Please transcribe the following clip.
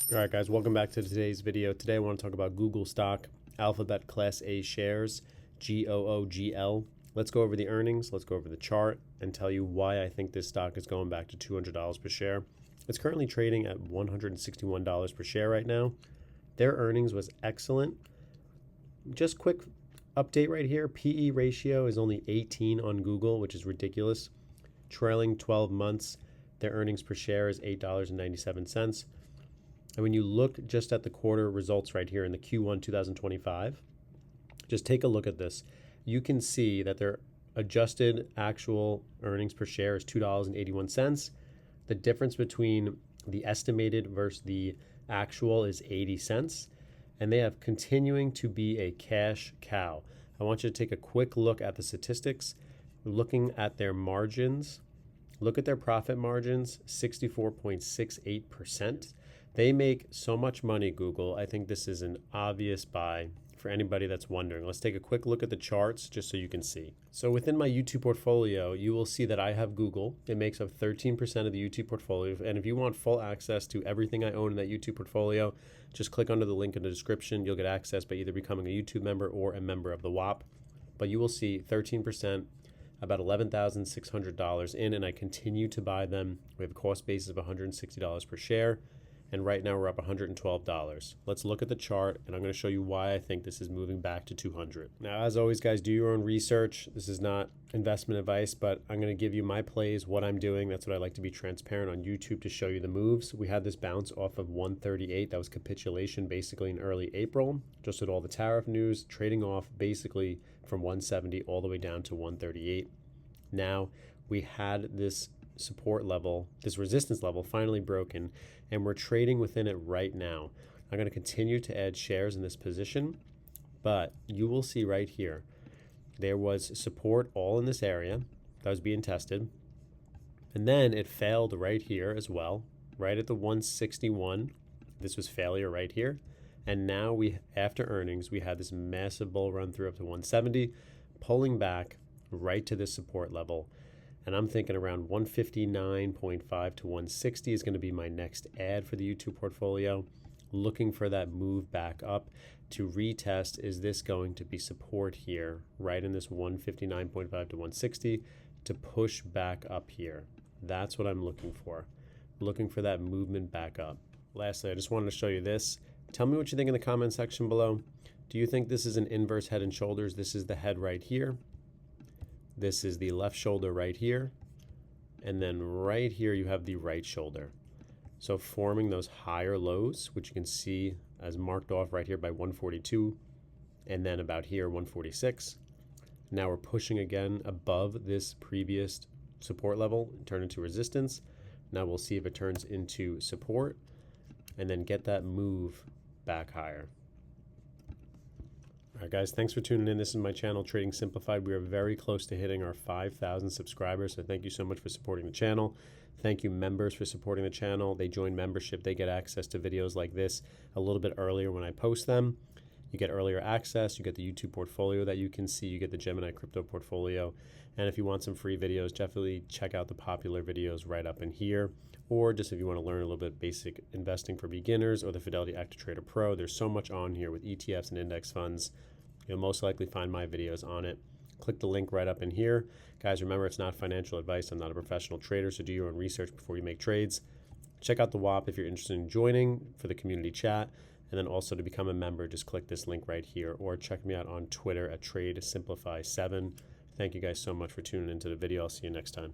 All right, guys, welcome back to today's video. Today I want to talk about Google stock, Alphabet Class A shares, GOOGL. Let's go over the earnings, let's go over the chart, and tell you why I think this stock is going back to $200 per share. It's currently trading at $161 per share right now. Their earnings was excellent. Just quick update right here. PE ratio is only 18 on Google, which is ridiculous. Trailing 12 months, their earnings per share is $8.97. And when you look just at the quarter results right here in the Q1 2025, just take a look at this. You can see that their adjusted actual earnings per share is $2.81. The difference between the estimated versus the actual is 80 cents. And they have continuing to be a cash cow. I want you to take a quick look at the statistics, looking at their margins. Look at their profit margins, 64.68%. They make so much money, Google. I think this is an obvious buy for anybody that's wondering. Let's take a quick look at the charts just so you can see. So within my YouTube portfolio, you will see that I have Google. It makes up 13% of the YouTube portfolio. And if you want full access to everything I own in that YouTube portfolio, just click under the link in the description. You'll get access by either becoming a YouTube member or a member of the WAP. But you will see 13%, about $11,600 in, and I continue to buy them. We have a cost basis of $160 per share. And right now we're up $112. Let's look at the chart, and I'm going to show you why I think this is moving back to 200. Now, as always, guys, do your own research. This is not investment advice, but I'm going to give you my plays, what I'm doing. That's what I like to be transparent on YouTube to show you the moves. We had this bounce off of 138. That was capitulation basically in early April, just with all the tariff news, trading off basically from 170 all the way down to 138. Now, we had this support level, this resistance level finally broken, and we're trading within it right now. I'm going to continue to add shares in this position, but you will see right here, there was support all in this area that was being tested, and then it failed right here as well, right at the 161. This was failure right here, and now we, after earnings, we had this massive bull run through up to 170, pulling back right to this support level. And I'm thinking around 159.5 to 160 is going to be my next add for the YouTube portfolio. Looking for that move back up to retest. Is this going to be support here, right in this 159.5 to 160 to push back up here? That's what I'm looking for. Looking for that movement back up. Lastly, I just wanted to show you this. Tell me what you think in the comment section below. Do you think this is an inverse head and shoulders? This is the head right here. This is the left shoulder right here. And then right here, you have the right shoulder. So forming those higher lows, which you can see as marked off right here by 142, and then about here, 146. Now we're pushing again above this previous support level, turn into resistance. Now we'll see if it turns into support and then get that move back higher. All right, guys, thanks for tuning in. This is my channel, Trading Simplified. We are very close to hitting our 5,000 subscribers, so thank you so much for supporting the channel. Thank you, members, for supporting the channel. They join membership. They get access to videos like this a little bit earlier when I post them. You get earlier access. You get the YouTube portfolio that you can see. You get the Gemini crypto portfolio. And if you want some free videos, definitely check out the popular videos right up in here. Or just if you want to learn a little bit basic investing for beginners or the Fidelity Active Trader Pro, there's so much on here with ETFs and index funds. You'll most likely find my videos on it. Click the link right up in here. Guys, remember, it's not financial advice. I'm not a professional trader, so do your own research before you make trades. Check out the WAP if you're interested in joining for the community chat. And then also to become a member, just click this link right here, or check me out on Twitter at TradeSimplify7. Thank you guys so much for tuning into the video. I'll see you next time.